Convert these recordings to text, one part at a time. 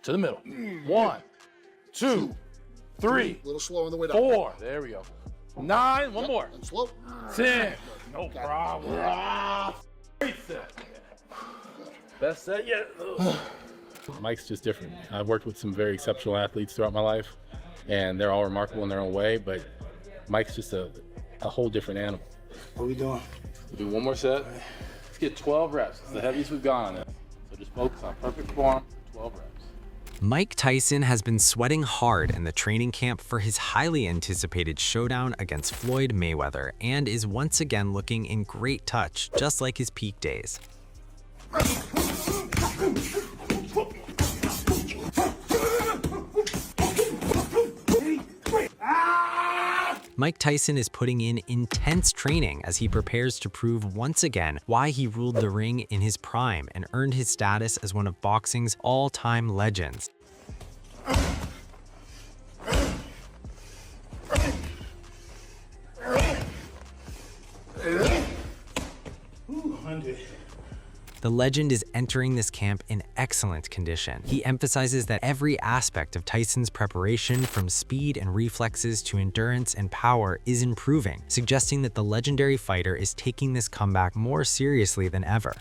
to the middle. 1, 2, 3, A little slow on the way down. 4. There we go. 9. One more. And slow. 10. No problem. Great set. Best set yet. Mike's just different. I've worked with some very exceptional athletes throughout my life, and they're all remarkable in their own way, but Mike's just a whole different animal. What are we doing? We'll do one more set. Let's get 12 reps. It's the heaviest we've gone on this. So just focus on perfect form, 12 reps. Mike Tyson has been sweating hard in the training camp for his highly anticipated showdown against Floyd Mayweather and is once again looking in great touch, just like his peak days. Mike Tyson is putting in intense training as he prepares to prove once again why he ruled the ring in his prime and earned his status as one of boxing's all-time legends. The legend is entering this camp in excellent condition. He emphasizes that every aspect of Tyson's preparation, from speed and reflexes to endurance and power, is improving, suggesting that the legendary fighter is taking this comeback more seriously than ever.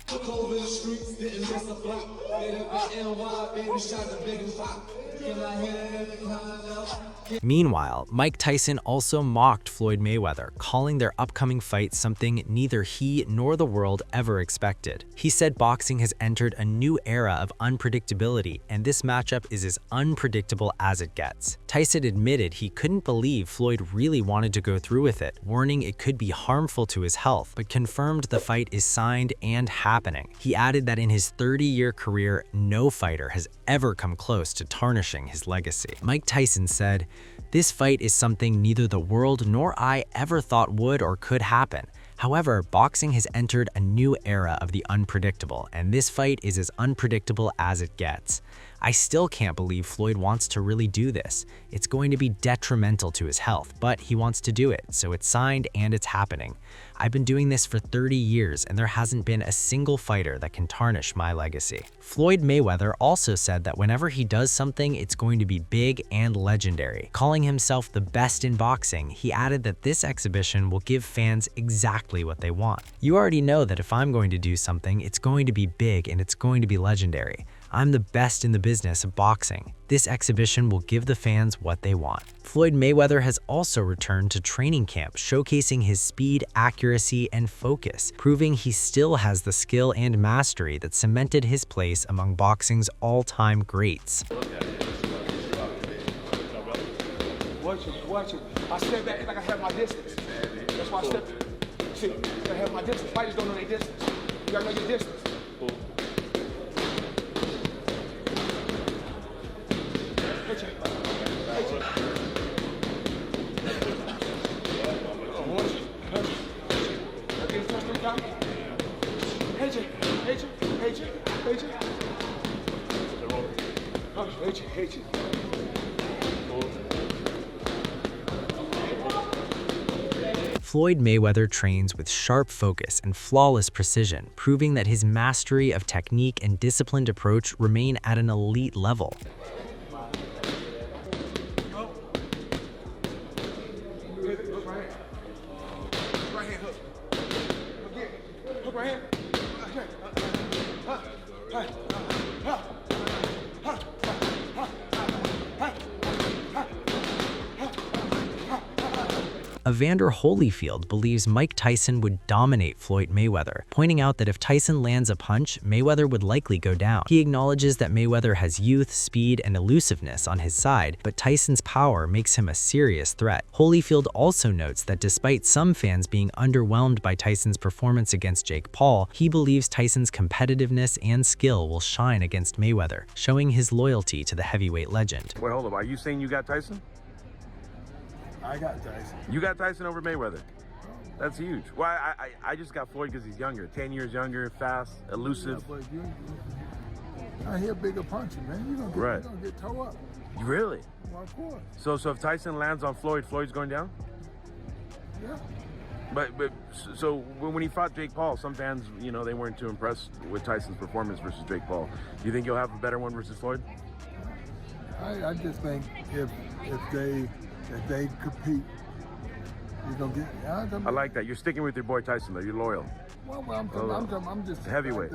Meanwhile, Mike Tyson also mocked Floyd Mayweather, calling their upcoming fight something neither he nor the world ever expected. He said boxing has entered a new era of unpredictability, and this matchup is as unpredictable as it gets. Tyson admitted he couldn't believe Floyd really wanted to go through with it, warning it could be harmful to his health, but confirmed the fight is signed and happening. He added that in his 30-year career, no fighter has ever come close to tarnishing his legacy. Mike Tyson said, "This fight is something neither the world nor I ever thought would or could happen. However, boxing has entered a new era of the unpredictable, and this fight is as unpredictable as it gets. I still can't believe Floyd wants to really do this. It's going to be detrimental to his health, but he wants to do it, so it's signed and it's happening. I've been doing this for 30 years, and there hasn't been a single fighter that can tarnish my legacy." Floyd Mayweather also said that whenever he does something, it's going to be big and legendary. Calling himself the best in boxing, he added that this exhibition will give fans exactly what they want. "You already know that if I'm going to do something, it's going to be big and it's going to be legendary. I'm the best in the business of boxing. This exhibition will give the fans what they want." Floyd Mayweather has also returned to training camp, showcasing his speed, accuracy, and focus, proving he still has the skill and mastery that cemented his place among boxing's all-time greats. Watch it. I step back like I have my distance. That's why I step. See, I have my distance. Fighters don't know their distance. You gotta know your distance. Floyd Mayweather trains with sharp focus and flawless precision, proving that his mastery of technique and disciplined approach remain at an elite level. Evander Holyfield believes Mike Tyson would dominate Floyd Mayweather, pointing out that if Tyson lands a punch, Mayweather would likely go down. He acknowledges that Mayweather has youth, speed, and elusiveness on his side, but Tyson's power makes him a serious threat. Holyfield also notes that despite some fans being underwhelmed by Tyson's performance against Jake Paul, he believes Tyson's competitiveness and skill will shine against Mayweather, showing his loyalty to the heavyweight legend. Wait, hold up. Are you saying you got Tyson? I got Tyson. You got Tyson over Mayweather? That's huge. Well, I just got Floyd because he's younger. 10 years younger, fast, elusive. Yeah, but I hear bigger punching, man. You're gonna get toe up. Really? Well, of course. So if Tyson lands on Floyd, Floyd's going down? Yeah. But so when he fought Jake Paul, some fans, you know, they weren't too impressed with Tyson's performance versus Jake Paul. Do you think he'll have a better one versus Floyd? I just think if they compete, you're gonna get. I like that. You're sticking with your boy Tyson, though. You're loyal. Well, I'm just Heavyweight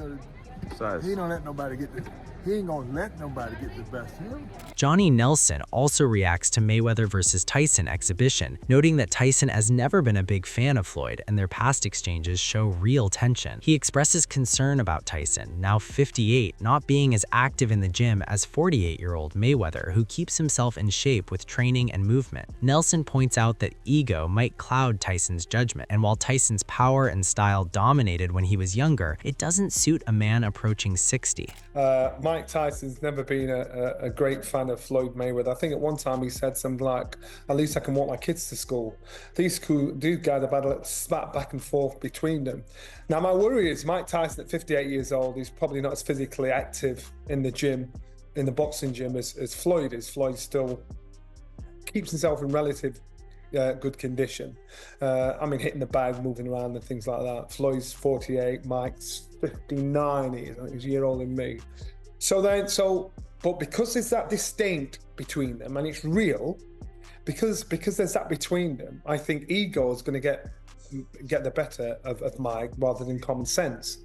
size. He don't let nobody get this. He ain't gonna let nobody get the best of him. Johnny Nelson also reacts to Mayweather vs. Tyson exhibition, noting that Tyson has never been a big fan of Floyd and their past exchanges show real tension. He expresses concern about Tyson, now 58, not being as active in the gym as 48-year-old Mayweather, who keeps himself in shape with training and movement. Nelson points out that ego might cloud Tyson's judgment, and while Tyson's power and style dominated when he was younger, it doesn't suit a man approaching 60. Mike Tyson's never been a great fan of Floyd Mayweather. I think at one time he said something like, at least I can walk my kids to school. These guys have had a spat back and forth between them. Now my worry is Mike Tyson at 58 years old, he's probably not as physically active in the gym, in the boxing gym as Floyd is. Floyd still keeps himself in relative good condition. I mean, hitting the bag, moving around and things like that. Floyd's 48, Mike's 59, he's a year older than me. But because there's that distinct between them, and it's real, because there's that between them, I think ego is going to get the better of Mike rather than common sense.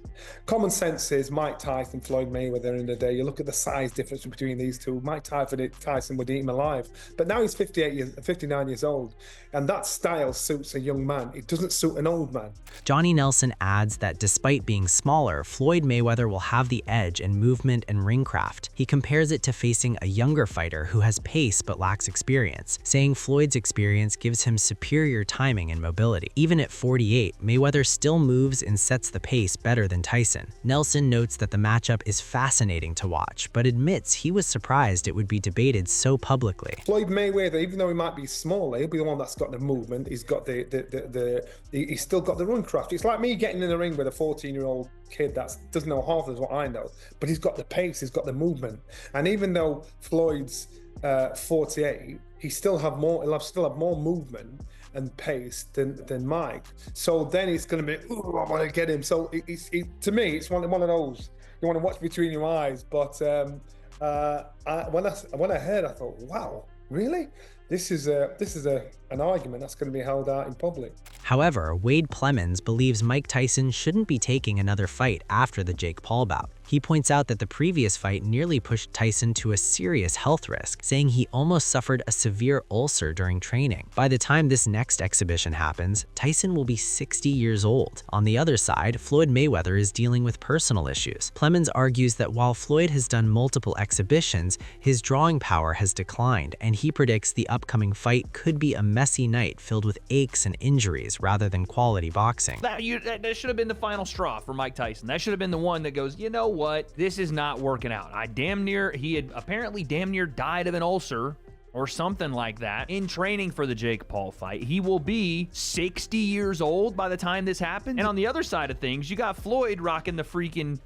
Common sense is Mike Tyson, Floyd Mayweather in the day. You look at the size difference between these two. Mike Tyson would eat him alive. But now he's 59 years old, and that style suits a young man. It doesn't suit an old man. Johnny Nelson adds that despite being smaller, Floyd Mayweather will have the edge in movement and ring craft. He compares it to facing a younger fighter who has pace but lacks experience, saying Floyd's experience gives him superior timing and mobility. Even at 48, Mayweather still moves and sets the pace better than Tyson. Nelson notes that the matchup is fascinating to watch, but admits he was surprised it would be debated so publicly. Floyd Mayweather, even though he might be smaller, he'll be the one that's got the movement. He's got he's still got the run craft. It's like me getting in the ring with a 14-year-old kid that doesn't know half as what I know, but he's got the pace, he's got the movement. And even though Floyd's 48, he'll still have more movement and pace than Mike. So then it's going to be, ooh, I want to get him. So to me, it's one of those you want to watch between your eyes. But when I heard, I thought, wow, really? This is an argument that's going to be held out in public. However, Wade Plemons believes Mike Tyson shouldn't be taking another fight after the Jake Paul bout. He points out that the previous fight nearly pushed Tyson to a serious health risk, saying he almost suffered a severe ulcer during training. By the time this next exhibition happens, Tyson will be 60 years old. On the other side, Floyd Mayweather is dealing with personal issues. Plemons argues that while Floyd has done multiple exhibitions, his drawing power has declined, and he predicts the upcoming fight could be a messy night filled with aches and injuries rather than quality boxing. That should have been the final straw for Mike Tyson. That should have been the one that goes, you know what, this is not working out. He had apparently damn near died of an ulcer or something like that in training for the Jake Paul fight. He will be 60 years old by the time this happens. And on the other side of things, you got Floyd rocking the freaking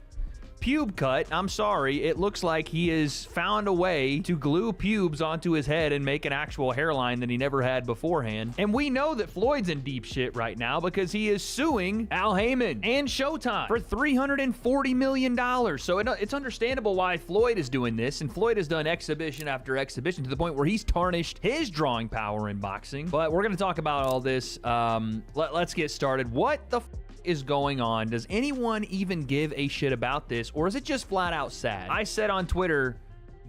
pube cut. I'm sorry, it looks like he has found a way to glue pubes onto his head and make an actual hairline that he never had beforehand. And we know that Floyd's in deep shit right now because he is suing Al Heyman and Showtime for $340 million. So it's understandable why Floyd is doing this, and Floyd has done exhibition after exhibition to the point where he's tarnished his drawing power in boxing. But we're going to talk about all this. Let's get started. What the is going on? Does anyone even give a shit about this, or is it just flat out sad? I said on Twitter,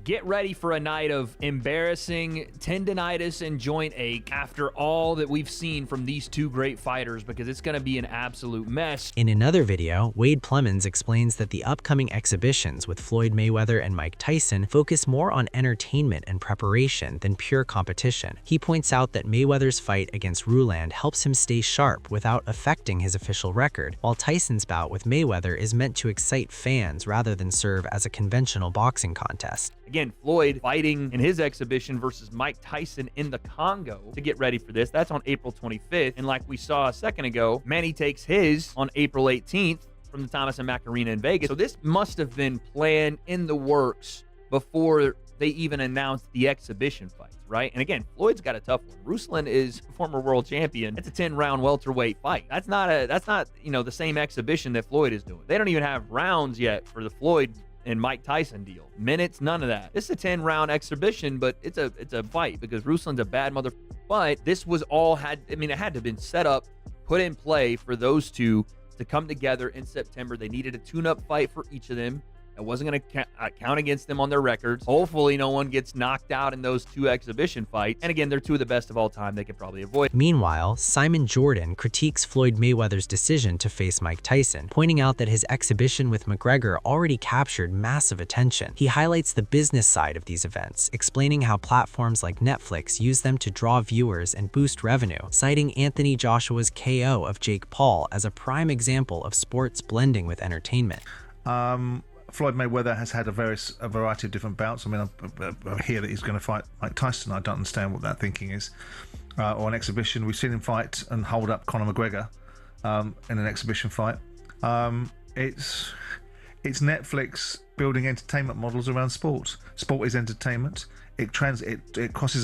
get ready for a night of embarrassing tendinitis and joint ache after all that we've seen from these two great fighters, because it's going to be an absolute mess. In another video, Wade Plemons explains that the upcoming exhibitions with Floyd Mayweather and Mike Tyson focus more on entertainment and preparation than pure competition. He points out that Mayweather's fight against Ruland helps him stay sharp without affecting his official record, while Tyson's bout with Mayweather is meant to excite fans rather than serve as a conventional boxing contest. Again, Floyd fighting in his exhibition versus Mike Tyson in the Congo to get ready for this. That's on April 25th. And like we saw a second ago, Manny takes his on April 18th from the Thomas and Mack Arena in Vegas. So this must have been planned in the works before they even announced the exhibition fights, right? And again, Floyd's got a tough one. Ruslan is a former world champion. It's a 10-round welterweight fight. That's not the same exhibition that Floyd is doing. They don't even have rounds yet for the Floyd and Mike Tyson deal. Minutes, none of that. This is a 10-round exhibition, but it's a fight because Ruslan's a bad mother. But this was all it had to have been set up, put in play for those two to come together in September. They needed a tune-up fight for each of them. It wasn't going to count against them on their records. Hopefully no one gets knocked out in those two exhibition fights. And again, they're two of the best of all time. They could probably avoid. Meanwhile, Simon Jordan critiques Floyd Mayweather's decision to face Mike Tyson, pointing out that his exhibition with McGregor already captured massive attention. He highlights the business side of these events, explaining how platforms like Netflix use them to draw viewers and boost revenue, citing Anthony Joshua's KO of Jake Paul as a prime example of sports blending with entertainment. Floyd Mayweather has had a variety of different bouts. I mean, I hear that he's going to fight Mike Tyson. I don't understand what that thinking is. Or an exhibition. We've seen him fight and hold up Conor McGregor in an exhibition fight. It's Netflix building entertainment models around sport. Sport is entertainment. It crosses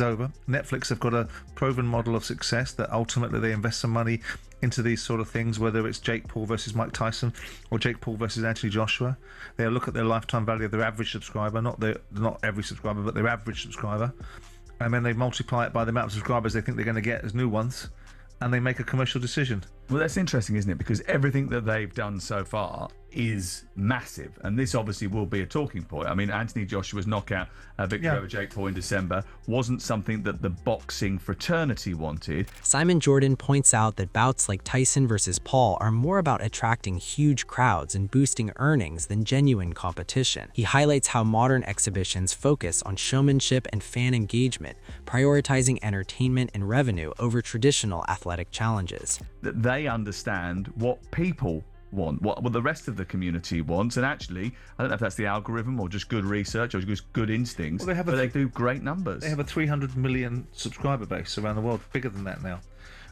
over. Netflix have got a proven model of success that ultimately they invest some money into these sort of things, whether it's Jake Paul versus Mike Tyson or Jake Paul versus Anthony Joshua. They'll look at their lifetime value of their average subscriber, not every subscriber, but their average subscriber, and then they multiply it by the amount of subscribers they think they're going to get as new ones, and they make a commercial decision. Well, that's interesting, isn't it? Because everything that they've done so far is massive, and this obviously will be a talking point. I mean, Anthony Joshua's knockout victory over Jake Paul in December wasn't something that the boxing fraternity wanted. Simon Jordan points out that bouts like Tyson versus Paul are more about attracting huge crowds and boosting earnings than genuine competition. He highlights how modern exhibitions focus on showmanship and fan engagement, prioritizing entertainment and revenue over traditional athletic challenges. That they understand what people want, what the rest of the community wants, and actually, I don't know if that's the algorithm or just good research or just good instincts, but they do great numbers. They have a 300 million subscriber base around the world, bigger than that now.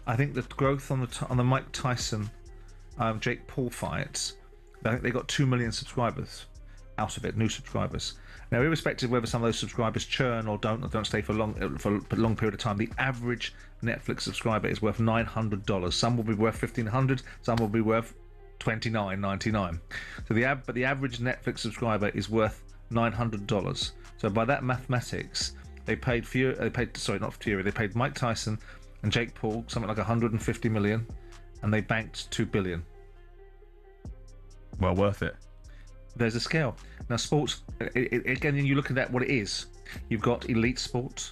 I think the growth on the Mike Tyson, Jake Paul fights, I think they got 2 million subscribers out of it, new subscribers. Now, irrespective of whether some of those subscribers churn or don't stay for a long period of time, the average Netflix subscriber is worth $900. Some will be worth $1,500, some will be worth $29.99. So the average Netflix subscriber is worth $900. So by that mathematics, they paid Mike Tyson and Jake Paul something like 150 million, and they banked $2 billion. Well worth it. There's a scale. Now, sports, again, you look at what it is. You've got elite sport.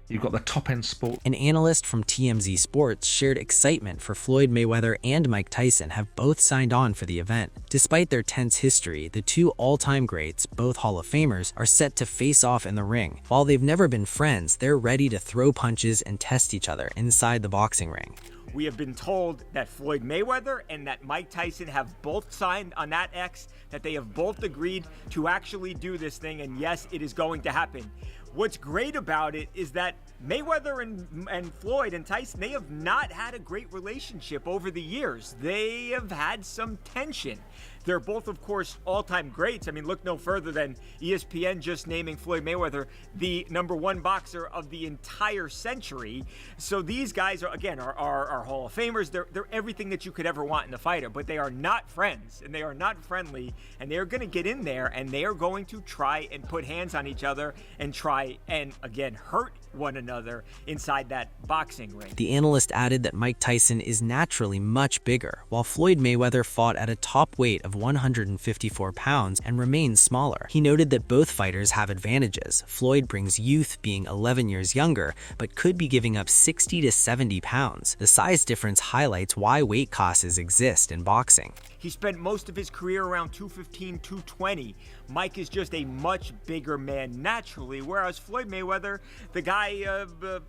You've got the top-end sport. An analyst from TMZ Sports shared excitement for Floyd Mayweather and Mike Tyson have both signed on for the event. Despite their tense history, the two all-time greats, both Hall of Famers, are set to face off in the ring. While they've never been friends, they're ready to throw punches and test each other inside the boxing ring. We have been told that Floyd Mayweather and that Mike Tyson have both signed on that X, that they have both agreed to actually do this thing, and yes, it is going to happen. What's great about it is that Mayweather and Floyd and Tyson, they have not had a great relationship over the years. They have had some tension. They're both, of course, all-time greats. I mean, look no further than ESPN just naming Floyd Mayweather the #1 boxer of the entire century. So these guys are, again, are Hall of Famers. They're everything that you could ever want in a fighter, but they are not friends, and they are not friendly, and they're going to get in there, and they are going to try and put hands on each other and try and, again, hurt one another inside that boxing ring. The analyst added that Mike Tyson is naturally much bigger, while Floyd Mayweather fought at a top weight of 154 pounds and remains smaller. He noted that both fighters have advantages. Floyd brings youth, being 11 years younger, but could be giving up 60 to 70 pounds. The size difference highlights why weight classes exist in boxing. He spent most of his career around 215, 220. Mike is just a much bigger man naturally, whereas Floyd Mayweather, the guy,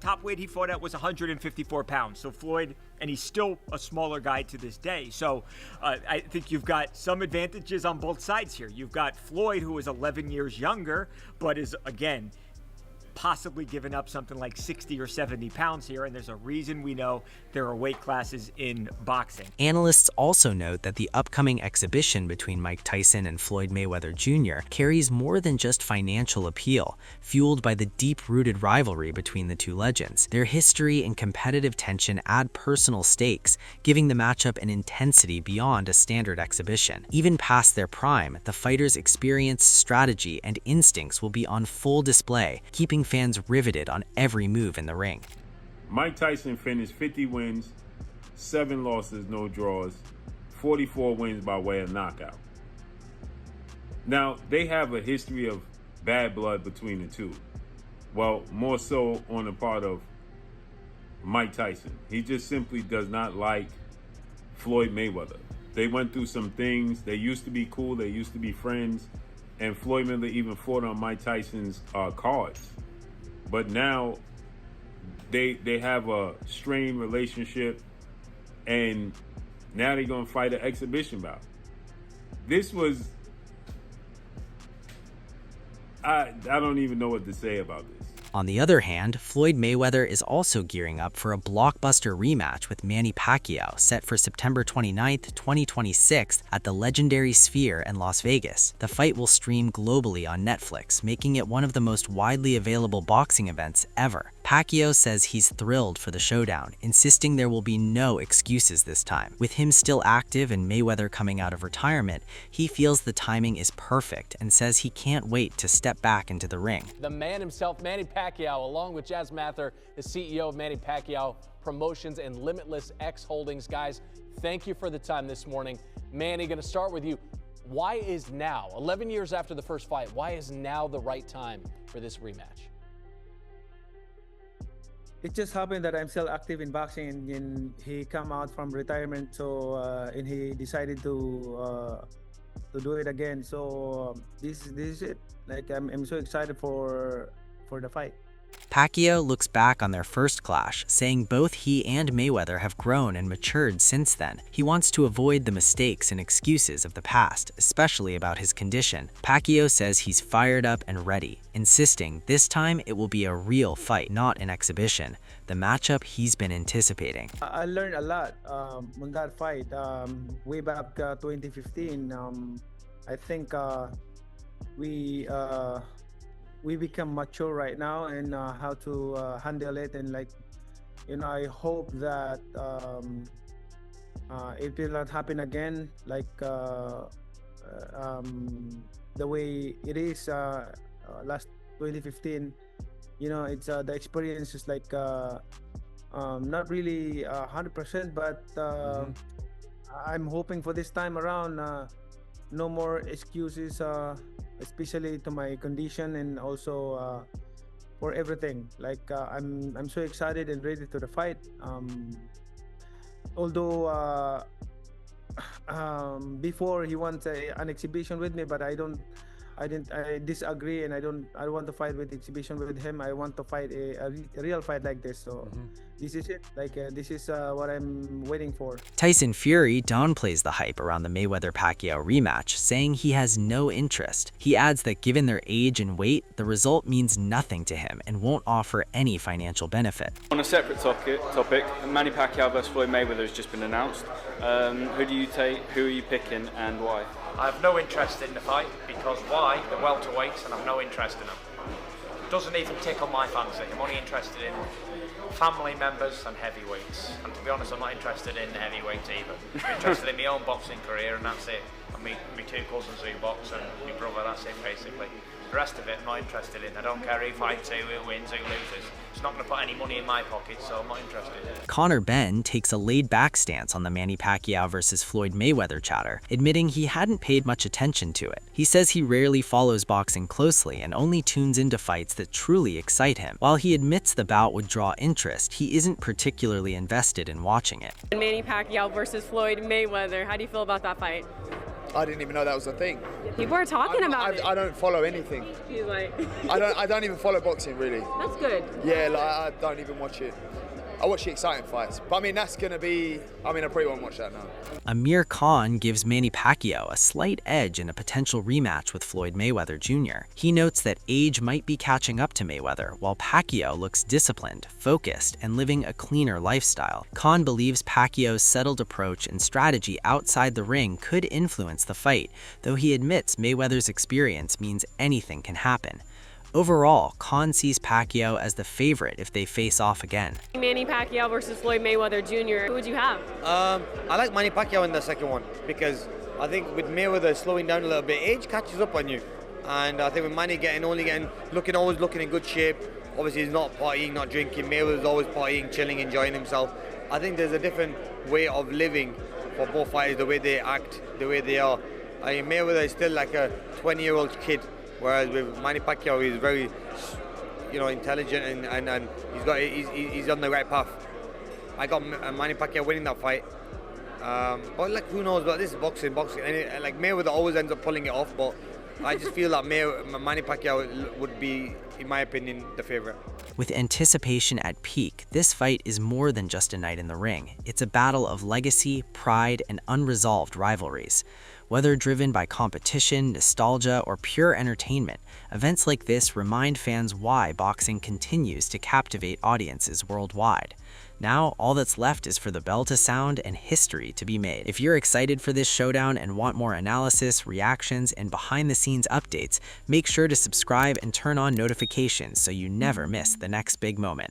top weight he fought at was 154 pounds. So Floyd, and he's still a smaller guy to this day. So I think you've got some advantages on both sides here. You've got Floyd, who is 11 years younger, but is, again, possibly given up something like 60 or 70 pounds here, and there's a reason we know there are weight classes in boxing. Analysts also note that the upcoming exhibition between Mike Tyson and Floyd Mayweather Jr. carries more than just financial appeal, fueled by the deep-rooted rivalry between the two legends. Their history and competitive tension add personal stakes, giving the matchup an intensity beyond a standard exhibition. Even past their prime, the fighters' experience, strategy, and instincts will be on full display, keeping fans riveted on every move in the ring. Mike Tyson finished 50 wins, 7 losses, no draws, 44 wins by way of knockout. Now, they have a history of bad blood between the two. Well, more so on the part of Mike Tyson. He just simply does not like Floyd Mayweather. They went through some things. They used to be cool. They used to be friends. And Floyd Mayweather even fought on Mike Tyson's cards. But now they have a strained relationship, and now they're going to fight an exhibition bout. This was... I don't even know what to say about this. On the other hand, Floyd Mayweather is also gearing up for a blockbuster rematch with Manny Pacquiao set for September 29, 2026 at the legendary Sphere in Las Vegas. The fight will stream globally on Netflix, making it one of the most widely available boxing events ever. Pacquiao says he's thrilled for the showdown, insisting there will be no excuses this time. With him still active and Mayweather coming out of retirement, he feels the timing is perfect and says he can't wait to step back into the ring. The man himself, Manny Pacquiao, along with Jazz Mather, the CEO of Manny Pacquiao Promotions and Limitless X Holdings. Guys, thank you for the time this morning. Manny, going to start with you. Why is now, 11 years after the first fight, why is now the right time for this rematch? It just happened that I'm still active in boxing, and he come out from retirement, so and he decided to do it again. So this is it. Like I'm so excited for the fight. Pacquiao looks back on their first clash, saying both he and Mayweather have grown and matured since then. He wants to avoid the mistakes and excuses of the past, especially about his condition. Pacquiao says he's fired up and ready, insisting this time it will be a real fight, not an exhibition, the matchup he's been anticipating. I learned a lot on that fight. Way back 2015, I think we become mature right now and how to handle it, and I hope that it will not happen again like the way it is last 2015. It's the experience is like not really 100%, but I'm hoping for this time around no more excuses, especially to my condition and also for everything. I'm so excited and ready to the fight. Although before he wants an exhibition with me, but I disagree, and I don't want to fight with exhibition with him. I want to fight a real fight like this. So this is it. This is what I'm waiting for. Tyson Fury downplays the hype around the Mayweather-Pacquiao rematch, saying he has no interest. He adds that given their age and weight, the result means nothing to him and won't offer any financial benefit. On a separate topic, Manny Pacquiao versus Floyd Mayweather has just been announced. Who do you take? Who are you picking, and why? I have no interest in the fight because why? They're welterweights and I've no interest in them. Doesn't even tickle my fancy. I'm only interested in family members and heavyweights. And to be honest, I'm not interested in the heavyweights either. I'm interested in my own boxing career, and that's it. And my two cousins who box and my brother, that's it basically. The rest of it I'm not interested in. I don't care who fights, who wins, who loses. It's not going to put any money in my pocket, so I'm not interested. Conor Benn takes a laid-back stance on the Manny Pacquiao versus Floyd Mayweather chatter, admitting he hadn't paid much attention to it. He says he rarely follows boxing closely and only tunes into fights that truly excite him. While he admits the bout would draw interest, he isn't particularly invested in watching it. Manny Pacquiao versus Floyd Mayweather, how do you feel about that fight? I didn't even know that was a thing. People are talking about it. I don't follow anything. He's like... I don't even follow boxing really. That's good. Yeah, I don't even watch it. I watch the exciting fights. But I mean, that's going to be, I probably won't watch that now. Amir Khan gives Manny Pacquiao a slight edge in a potential rematch with Floyd Mayweather Jr. He notes that age might be catching up to Mayweather, while Pacquiao looks disciplined, focused, and living a cleaner lifestyle. Khan believes Pacquiao's settled approach and strategy outside the ring could influence the fight, though he admits Mayweather's experience means anything can happen. Overall, Khan sees Pacquiao as the favorite if they face off again. Manny Pacquiao versus Floyd Mayweather Jr. Who would you have? I like Manny Pacquiao in the second one because I think with Mayweather slowing down a little bit, age catches up on you. And I think with Manny always looking in good shape. Obviously, he's not partying, not drinking. Mayweather's always partying, chilling, enjoying himself. I think there's a different way of living for both fighters, the way they act, the way they are. I mean, Mayweather is still like a 20-year-old kid. Whereas with Manny Pacquiao, he's very, intelligent and he's on the right path. I got Manny Pacquiao winning that fight, but who knows? But this is boxing, and Mayweather always ends up pulling it off. But I just feel that Manny Pacquiao would be, in my opinion, the favorite. With anticipation at peak, this fight is more than just a night in the ring. It's a battle of legacy, pride, and unresolved rivalries. Whether driven by competition, nostalgia, or pure entertainment, events like this remind fans why boxing continues to captivate audiences worldwide. Now, all that's left is for the bell to sound and history to be made. If you're excited for this showdown and want more analysis, reactions, and behind-the-scenes updates, make sure to subscribe and turn on notifications so you never miss the next big moment.